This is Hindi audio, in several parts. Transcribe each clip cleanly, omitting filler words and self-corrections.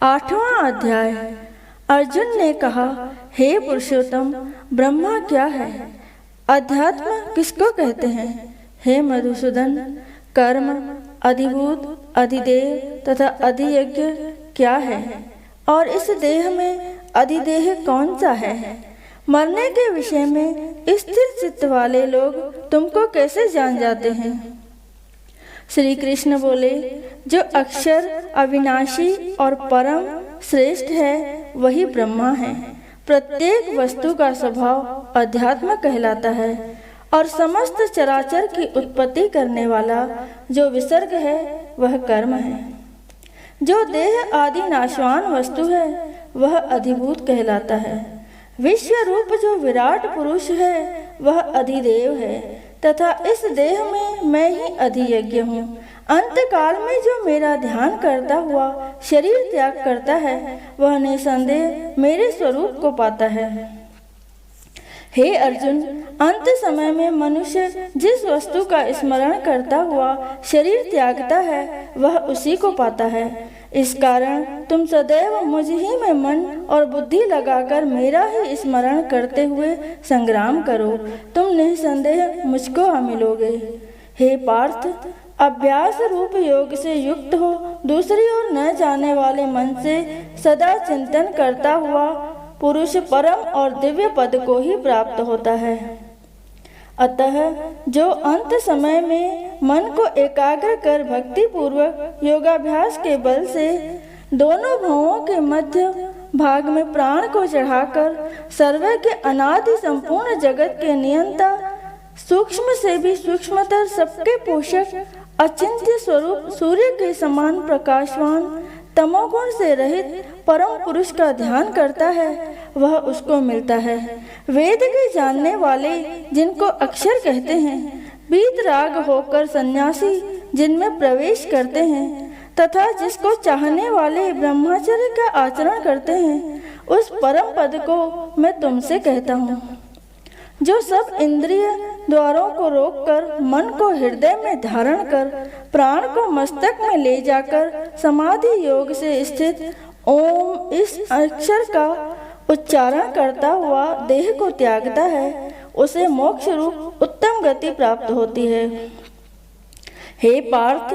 8वां अध्याय। अर्जुन ने कहा, हे पुरुषोत्तम, ब्रह्मा क्या है? अध्यात्म किसको कहते हैं? हे मधुसूदन, कर्म, अधिभूत, अधिदेव तथा अधियज्ञ क्या है? और इस देह में अधिदेह कौन सा है? मरने के विषय में स्थिर चित्त वाले लोग तुमको कैसे जान जाते हैं? श्री कृष्ण बोले, जो अक्षर, अविनाशी और परम श्रेष्ठ है वही ब्रह्मा है। प्रत्येक वस्तु का स्वभाव अध्यात्म कहलाता है और समस्त चराचर की उत्पत्ति करने वाला जो विसर्ग है वह कर्म है। जो देह आदि नाशवान वस्तु है वह अधिभूत कहलाता है। विश्व रूप जो विराट पुरुष है वह अधिदेव है तथा इस देह में मैं ही अधियज्ञ हूँ। अंत काल में जो मेरा ध्यान करता हुआ शरीर त्याग करता है वह निसंदेह मेरे स्वरूप को पाता है। हे अर्जुन, अंत समय में मनुष्य जिस वस्तु का स्मरण करता हुआ शरीर त्यागता है वह उसी को पाता है। इस कारण तुम सदैव मुझ ही में मन और बुद्धि लगाकर मेरा ही स्मरण करते हुए संग्राम करो, तुम निसंदेह मुझको मिलोगे। हे पार्थ, अभ्यास रूप योग से युक्त हो दूसरी ओर न जाने वाले मन से सदा चिंतन करता हुआ पुरुष परम और दिव्य पद को ही प्राप्त होता है। अतः जो अंत समय में मन को एकाग्र कर भक्ति पूर्वक योगाभ्यास के बल से दोनों भवों के मध्य भाग में प्राण को चढ़ाकर सर्व के अनादि संपूर्ण जगत के नियंता, सूक्ष्म से भी सूक्ष्मतर सबके पोषक अचिंत्य स्वरूप सूर्य के समान प्रकाशवान तमोगुण से रहित परम पुरुष का ध्यान करता है वह उसको मिलता है। वेद के जानने वाले जिनको अक्षर कहते हैं, वीतराग होकर सन्यासी जिनमें प्रवेश करते हैं तथा जिसको चाहने वाले ब्रह्मचर्य का आचरण करते हैं, उस परम पद को मैं तुमसे कहता हूँ। जो सब इंद्रिय द्वारों को रोककर मन को हृदय में धारण कर प्राण को मस्तक में ले जाकर समाधि योग से स्थित ओम इस अक्षर का उच्चारण करता हुआ देह को त्यागता है, उसे मोक्ष रूप उत्तम गति प्राप्त होती है। हे पार्थ,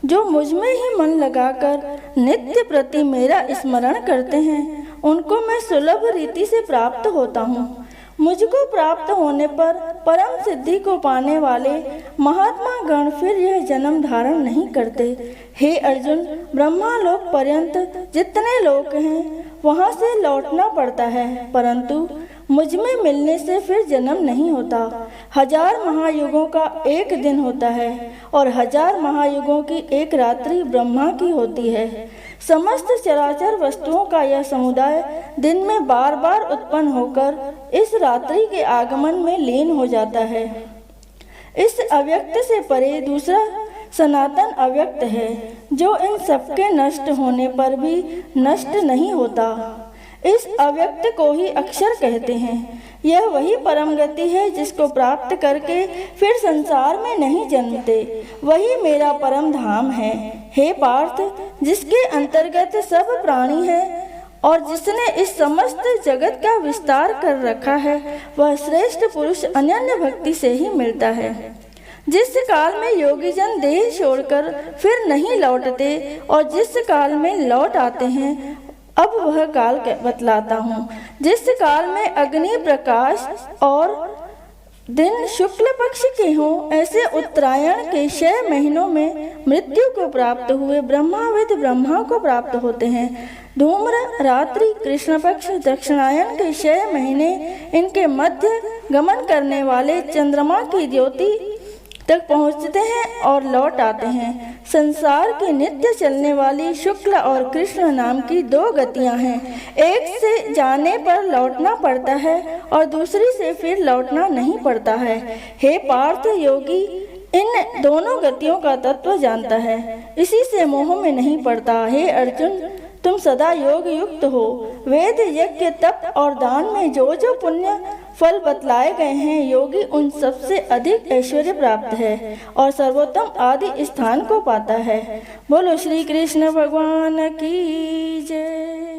जो मुझ में ही मन लगाकर नित्य प्रति मेरा स्मरण करते हैं, उनको मैं सुलभ रीति से प्राप्त होता हूँ। मुझको प्राप्त होने पर परम सिद्धि को पाने वाले महात्मा गण फिर यह जन्म धारण नहीं करते। हे अर्जुन, ब्रह्मालोक पर्यंत जितने लोक हैं वहाँ से लौटना पड़ता है, परंतु मुझ में मिलने से फिर जन्म नहीं होता। 1000 महायुगों का एक दिन होता है और 1000 महायुगों की एक रात्रि ब्रह्मा की होती है। समस्त चराचर वस्तुओं का यह समुदाय दिन में बार बार उत्पन्न होकर इस रात्रि के आगमन में लीन हो जाता है। इस अव्यक्त से परे दूसरा सनातन अव्यक्त है जो इन सबके नष्ट होने पर भी नष्ट नहीं होता। इस अव्यक्त को ही अक्षर कहते हैं। यह वही परम गति है जिसको प्राप्त करके फिर संसार में नहीं जन्मते, वही मेरा परम धाम है। हे पार्थ, जिसके अंतर्गत सब प्राणी है और जिसने इस समस्त जगत का विस्तार कर रखा है, वह श्रेष्ठ पुरुष अनन्य भक्ति से ही मिलता है। जिस काल में योगी जन देह छोड़कर फिर नहीं लौटते और जिस काल में लौट आते हैं, अब वह काल बतलाता हूँ। जिस काल में अग्नि प्रकाश और दिन शुक्ल पक्ष के हों, ऐसे उत्तरायण के 6 महीनों में मृत्यु को प्राप्त हुए ब्रह्माविद ब्रह्मा को प्राप्त होते हैं। धूम्र रात्रि कृष्ण पक्ष दक्षिणायन के 6 महीने इनके मध्य गमन करने वाले चंद्रमा की ज्योति तक पहुँचते हैं और लौट आते हैं। संसार की नित्य चलने वाली शुक्ल और कृष्ण नाम की 2 गतियां हैं। एक से जाने पर लौटना पड़ता है और दूसरी से फिर लौटना नहीं पड़ता है। हे पार्थ, योगी इन दोनों गतियों का तत्व जानता है, इसी से मोह में नहीं पड़ता। हे अर्जुन, तुम सदा योग युक्त हो। वेद, यज्ञ, तप और दान में जो जो पुण्य फल बतलाए गए हैं, योगी उन सबसे अधिक ऐश्वर्य प्राप्त है और सर्वोत्तम आदि स्थान को पाता है। बोलो श्री कृष्ण भगवान की जय।